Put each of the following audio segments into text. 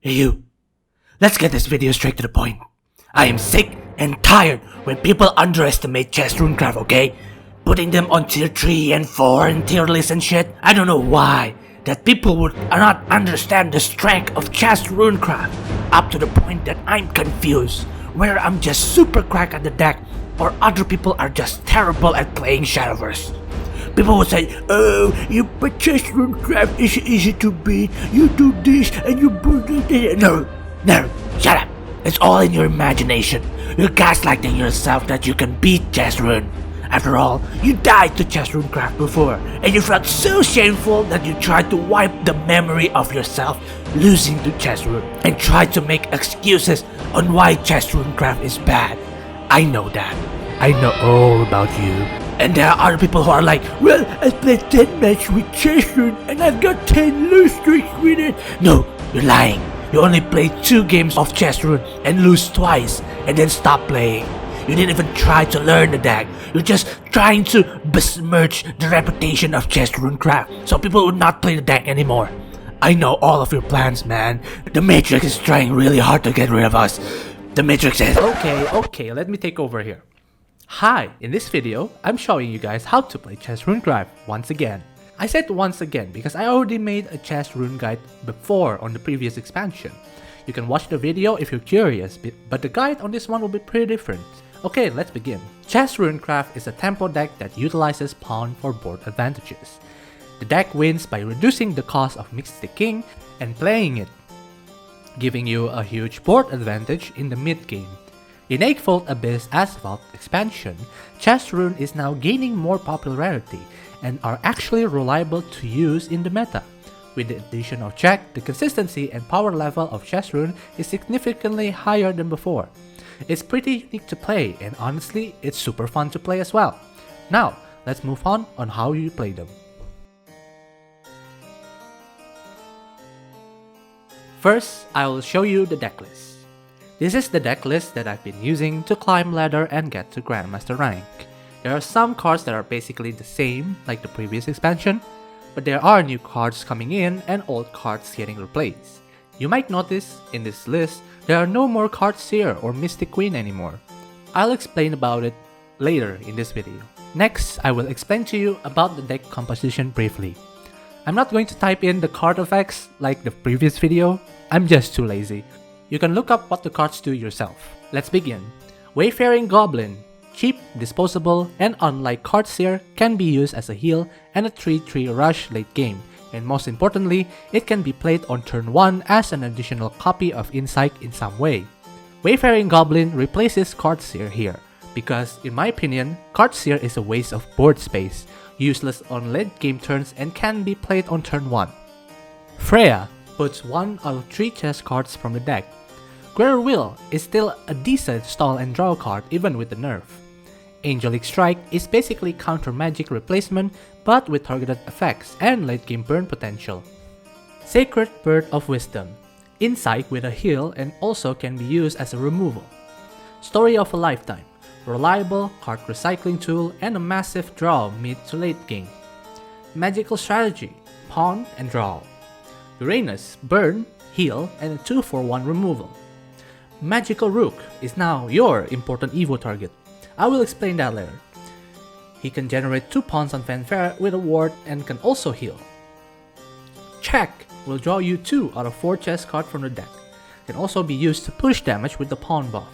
Hey you, let's get this video straight to the point. I am sick and tired when people underestimate Chess RuneCraft, okay? Putting them on tier 3 and 4 and tier list and shit. I don't know why that people would not understand the strength of Chess RuneCraft, up to the point that I'm confused, whether I'm just super crack at the deck or other people are just terrible at playing Shadowverse. People would say, oh, you but Chess RuneCraft is easy to beat, you do this and you put it. No, shut up. It's all in your imagination. You're gaslighting yourself that you can beat Chess Rune. After all, you died to Chess RuneCraft before, and you felt so shameful that you tried to wipe the memory of yourself losing to Chess Rune, and tried to make excuses on why Chess RuneCraft is bad. I know that. I know all about you. And there are other people who are like, well, I played 10 matches with Chess Rune and I've got 10 lose streaks with it. No, you're lying. You only played 2 games of Chess Rune and lose twice and then stop playing. You didn't even try to learn the deck. You're just trying to besmirch the reputation of Chess RuneCraft so people would not play the deck anymore. I know all of your plans, man. The Matrix is trying really hard to get rid of us. The Matrix says, Okay, let me take over here. Hi, in this video, I'm showing you guys how to play Chess RuneCraft once again. I said once again because I already made a Chess Rune guide before on the previous expansion. You can watch the video if you're curious, but the guide on this one will be pretty different. Okay, let's begin. Chess RuneCraft is a tempo deck that utilizes pawn for board advantages. The deck wins by reducing the cost of Mystic King and playing it, giving you a huge board advantage in the mid game. In Eightfold Abyss Azvaldt Expansion, Chess Rune is now gaining more popularity and are actually reliable to use in the meta. With the addition of check, the consistency and power level of Chess Rune is significantly higher than before. It's pretty unique to play, and honestly, it's super fun to play as well. Now, let's move on how you play them. First, I will show you the deck list. This is the deck list that I've been using to climb ladder and get to Grandmaster rank. There are some cards that are basically the same like the previous expansion, but there are new cards coming in and old cards getting replaced. You might notice in this list there are no more Card Seer or Mystic Queen anymore. I'll explain about it later in this video. Next, I will explain to you about the deck composition briefly. I'm not going to type in the card effects like the previous video, I'm just too lazy. You can look up what the cards do yourself. Let's begin. Wayfaring Goblin. Cheap, disposable, and unlike Card Seer, can be used as a heal and a 3/3 rush late game, and most importantly, it can be played on turn 1 as an additional copy of Insight in some way. Wayfaring Goblin replaces Card Seer here, because in my opinion, Card Seer is a waste of board space, useless on late game turns and can be played on turn 1. Freya puts 1 out of 3 chess cards from the deck. Greater Will is still a decent stall and draw card even with the nerf. Angelic Strike is basically counter magic replacement but with targeted effects and late game burn potential. Sacred Bird of Wisdom. Insight with a heal and also can be used as a removal. Story of a Lifetime. Reliable card recycling tool and a massive draw mid to late game. Magical Strategy. Pawn and draw. Uranus, burn, heal, and a 2-for-1 removal. Magical Rook is now your important Evo target. I will explain that later. He can generate 2 pawns on Fanfare with a ward and can also heal. Check will draw you 2 out of 4 chess cards from the deck. Can also be used to push damage with the pawn buff.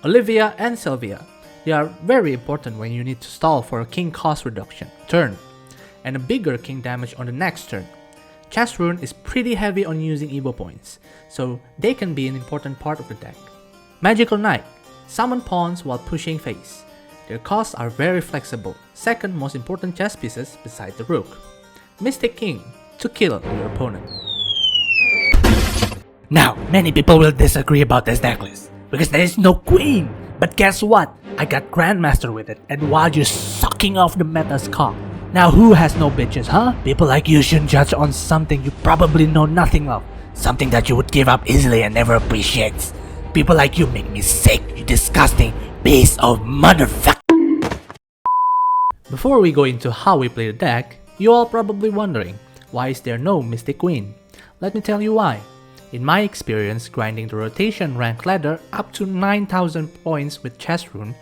Olivia and Sylvia. They are very important when you need to stall for a king cost reduction turn, and a bigger king damage on the next turn. Chess Rune is pretty heavy on using Evo points, so they can be an important part of the deck. Magical Knight. Summon pawns while pushing face. Their costs are very flexible, second most important chess pieces beside the rook. Mystic King. To kill your opponent. now, many people will disagree about this deck list, because there is no queen. But guess what? I got Grandmaster with it, and while you're sucking off the meta's cock. Now who has no bitches, huh? People like you shouldn't judge on something you probably know nothing of. Something that you would give up easily and never appreciates. People like you make me sick, you disgusting piece of motherfucker. Before we go into how we play the deck, you all probably wondering, why is there no Mystic Queen? Let me tell you why. In my experience grinding the rotation rank ladder up to 9,000 points with Chess Rune,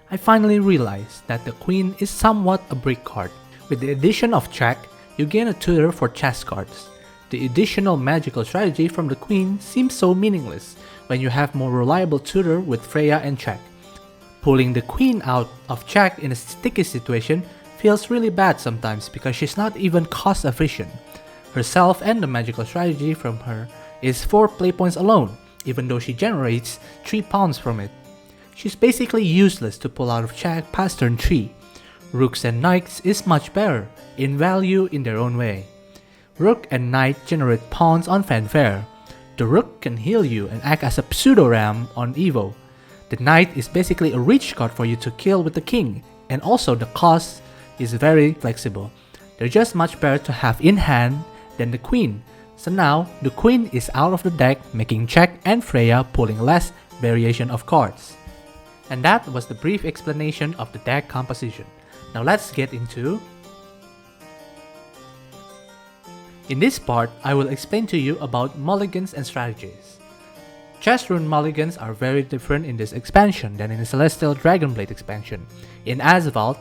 I finally realized that the Queen is somewhat a brick card. With the addition of check, you gain a tutor for chess cards. The additional magical strategy from the Queen seems so meaningless when you have more reliable tutor with Freya and check. Pulling the Queen out of check in a sticky situation feels really bad sometimes because she's not even cost efficient. Herself and the magical strategy from her is 4 play points alone, even though she generates 3 pawns from it. She's basically useless to pull out of check past turn 3. Rooks and Knights is much better, in value in their own way. Rook and Knight generate pawns on Fanfare. The Rook can heal you and act as a pseudo-ram on Evo. The Knight is basically a reach card for you to kill with the King, and also the cost is very flexible. They're just much better to have in hand than the Queen. So now, the Queen is out of the deck, making check and Freya pulling less variation of cards. And that was the brief explanation of the deck composition. Now let's get into... In this part, I will explain to you about mulligans and strategies. Chess Rune mulligans are very different in this expansion than in the Celestial Dragonblade expansion. In Azvaldt,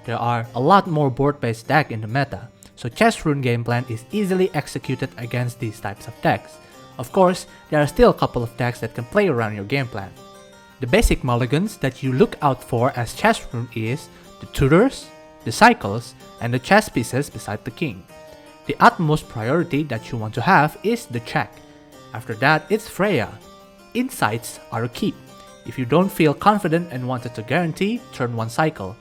there are a lot more board-based decks in the meta, so Chess Rune game plan is easily executed against these types of decks. Of course, there are still a couple of decks that can play around your game plan. The basic mulligans that you look out for as Chess Rune is the tutors, the cycles, and the chess pieces beside the king. The utmost priority that you want to have is the check. After that, it's Freya. Insights are a keep. If you don't feel confident and wanted to guarantee, turn 1 cycle.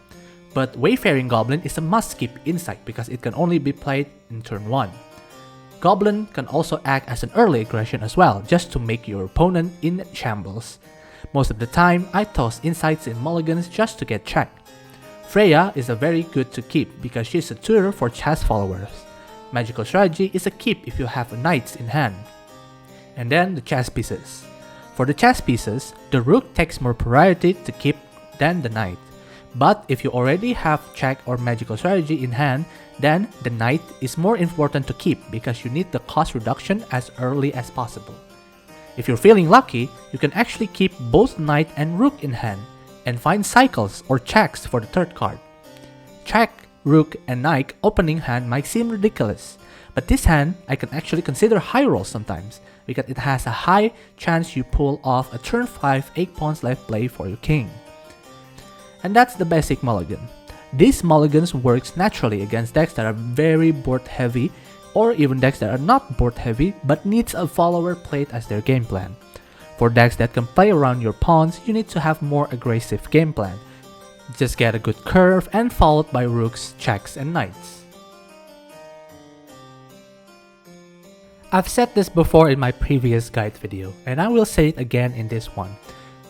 But Wayfaring Goblin is a must keep insight because it can only be played in turn 1. Goblin can also act as an early aggression as well, just to make your opponent in shambles. Most of the time, I toss insights in mulligans just to get checked. Freya is a very good to keep because she's a tutor for chess followers. Magical strategy is a keep if you have knights in hand. And then the chess pieces. For the chess pieces, the rook takes more priority to keep than the knight. But if you already have check or magical strategy in hand, then the knight is more important to keep because you need the cost reduction as early as possible. If you're feeling lucky, you can actually keep both knight and rook in hand and find cycles or checks for the third card. Check, rook, and knight opening hand might seem ridiculous, but this hand I can actually consider high roll sometimes because it has a high chance you pull off a turn 5 8 pawns left play for your king. And that's the basic mulligan. These mulligans works naturally against decks that are very board heavy or even decks that are not board heavy but needs a follower played as their game plan. For decks that can play around your pawns, you need to have more aggressive game plan. Just get a good curve and followed by rooks, checks, and knights. I've said this before in my previous guide video, and I will say it again in this one.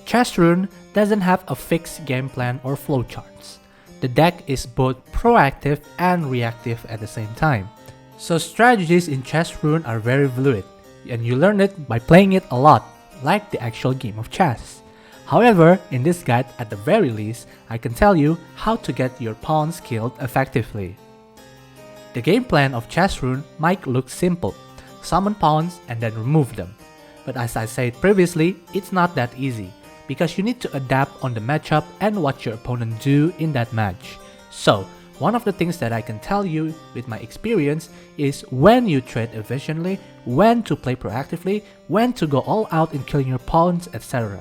Chess Rune doesn't have a fixed game plan or flowcharts. The deck is both proactive and reactive at the same time. So strategies in Chess Rune are very fluid, and you learn it by playing it a lot, like the actual game of chess. However, in this guide, at the very least, I can tell you how to get your pawns killed effectively. The game plan of Chess Rune might look simple. Summon pawns and then remove them. But as I said previously, it's not that easy, because you need to adapt on the matchup and what your opponent do in that match. So, one of the things that I can tell you with my experience is when you trade efficiently, when to play proactively, when to go all out in killing your pawns, etc.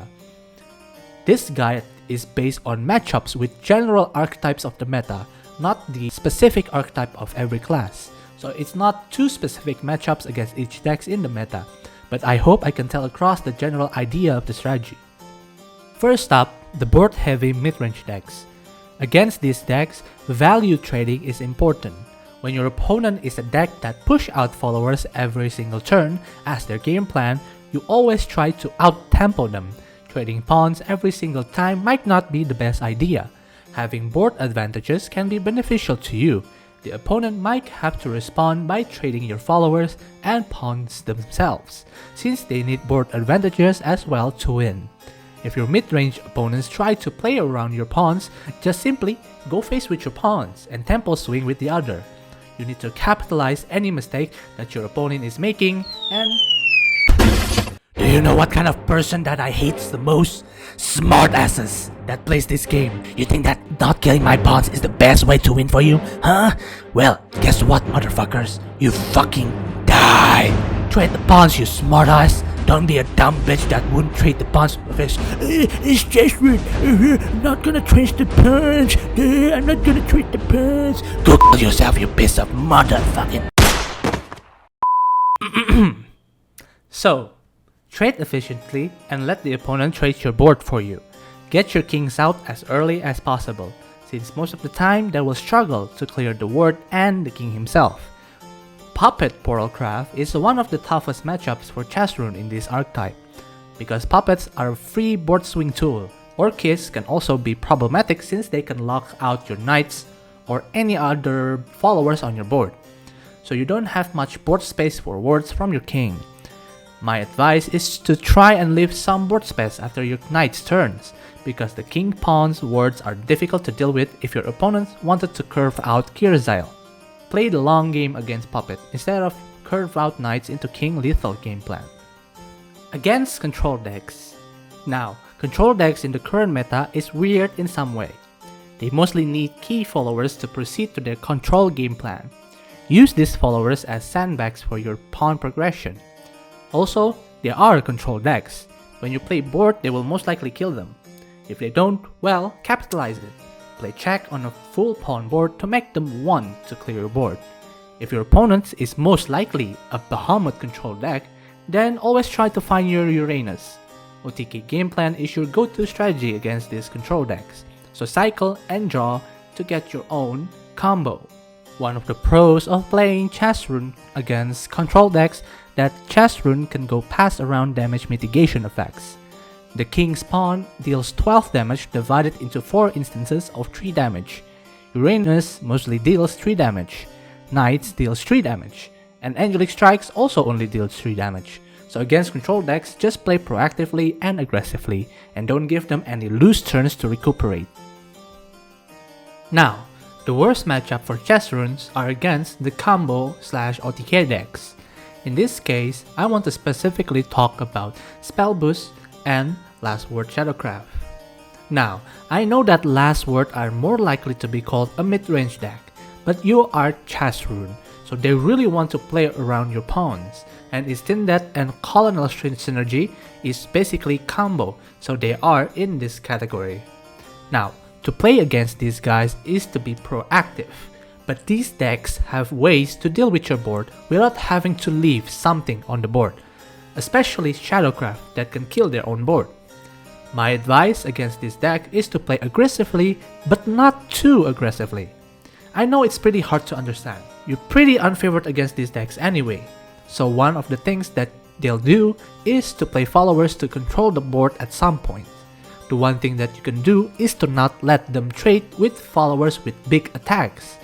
This guide is based on matchups with general archetypes of the meta, not the specific archetype of every class. So it's not too specific matchups against each deck in the meta, but I hope I can tell across the general idea of the strategy. First up, the board heavy mid-range decks. Against these decks, value trading is important. When your opponent is a deck that push out followers every single turn as their game plan, you always try to out-tempo them. Trading pawns every single time might not be the best idea. Having board advantages can be beneficial to you. The opponent might have to respond by trading your followers and pawns themselves, since they need board advantages as well to win. If your mid-range opponents try to play around your pawns, just simply go face with your pawns and tempo swing with the other. You need to capitalize any mistake that your opponent is making and Do you know what kind of person that I hate the most? Smart asses that plays this game. You think that not killing my pawns is the best way to win for you? Huh? Well, guess what, motherfuckers? You fucking die. Trade the pawns, you smart ass. Don't be a dumb bitch that wouldn't trade the pawns. It's Chess Rune. I'm not gonna trade the pawns. I'm not gonna trade the pawns. Go kill yourself, you piece of motherfucking. So, trade efficiently and let the opponent trade your board for you. Get your kings out as early as possible, since most of the time they will struggle to clear the ward and the king himself. Puppet Portalcraft is one of the toughest matchups for Chess Rune in this archetype, because puppets are a free board swing tool. Orchids can also be problematic since they can lock out your knights or any other followers on your board, so you don't have much board space for wards from your king. My advice is to try and leave some board space after your knight's turns, because the king pawn's wards are difficult to deal with if your opponent wanted to curve out Kirzile. Play the long game against Puppet instead of curve out knights into king lethal game plan. Against control decks. Now, control decks in the current meta is weird in some way. They mostly need key followers to proceed to their control game plan. Use these followers as sandbags for your pawn progression. Also, there are control decks. When you play board, they will most likely kill them. If they don't, well, capitalize it. Play check on a full pawn board to make them want to clear your board. If your opponent is most likely a Bahamut control deck, then always try to find your Uranus. OTK game plan is your go-to strategy against these control decks, so cycle and draw to get your own combo. One of the pros of playing Chess Rune against control decks that Chess Rune can go past around damage mitigation effects. The king's pawn deals 12 damage divided into 4 instances of 3 damage. Uranus mostly deals 3 damage. Knights deals 3 damage. And Angelic Strikes also only deals 3 damage. So against control decks, just play proactively and aggressively, and don't give them any loose turns to recuperate. Now, the worst matchup for Chess Runes are against the combo/OTK decks. In this case, I want to specifically talk about Spell Boost and Last Word Shadowcraft. Now, I know that Last Word are more likely to be called a mid-range deck, but you are Chess Rune, so they really want to play around your pawns, and Istindet and Colonel Strange synergy is basically combo, so they are in this category. Now, to play against these guys is to be proactive, but these decks have ways to deal with your board without having to leave something on the board, especially Shadowcraft that can kill their own board. My advice against this deck is to play aggressively, but not too aggressively. I know it's pretty hard to understand. You're pretty unfavored against these decks anyway, so one of the things that they'll do is to play followers to control the board at some point. The one thing that you can do is to not let them trade with followers with big attacks,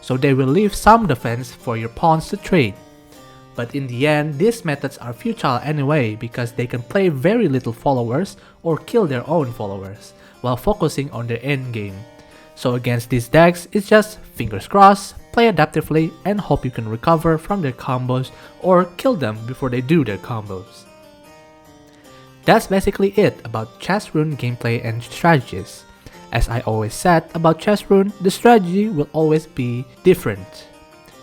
so they will leave some defense for your pawns to trade. But in the end, these methods are futile anyway because they can play very little followers or kill their own followers while focusing on their endgame. So against these decks, it's just fingers crossed, play adaptively, and hope you can recover from their combos or kill them before they do their combos. That's basically it about Chess Rune gameplay and strategies. As I always said about Chess Rune, the strategy will always be different.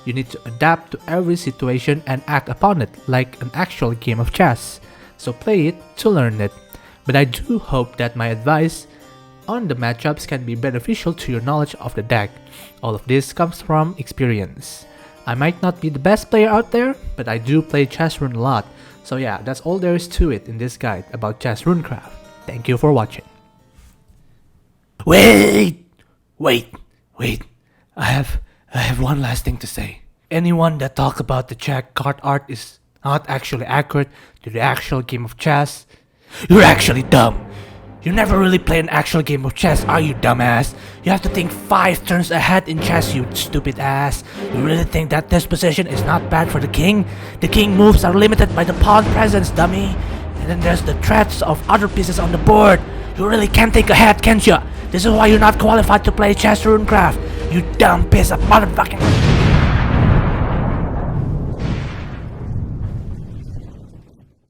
You need to adapt to every situation and act upon it like an actual game of chess, so play it to learn it. But I do hope that my advice on the matchups can be beneficial to your knowledge of the deck. All of this comes from experience. I might not be the best player out there, but I do play Chess Rune a lot, so yeah, that's all there is to it in this guide about Chess RuneCraft. Thank you for watching. Wait! I have one last thing to say. Anyone that talks about the check card art is not actually accurate to the actual game of chess, you're actually dumb. You never really play an actual game of chess, are you, dumbass? You have to think 5 turns ahead in chess, you stupid ass. You really think that this position is not bad for the king? The king moves are limited by the pawn presence, dummy. And then there's the threats of other pieces on the board. You really can't think ahead, can't you? This is why you're not qualified to play Chess RuneCraft, you dumb piece of motherfucking...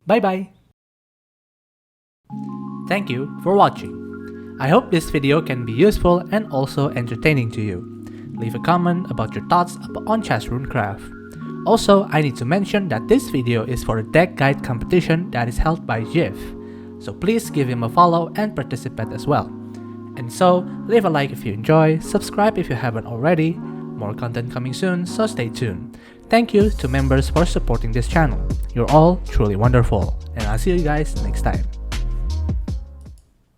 Bye bye! Thank you for watching. I hope this video can be useful and also entertaining to you. Leave a comment about your thoughts on Chess RuneCraft. Also, I need to mention that this video is for a deck guide competition that is held by Jiff, so please give him a follow and participate as well. And so, leave a like if you enjoy, subscribe if you haven't already, more content coming soon, so stay tuned. Thank you to members for supporting this channel. You're all truly wonderful, and I'll see you guys next time.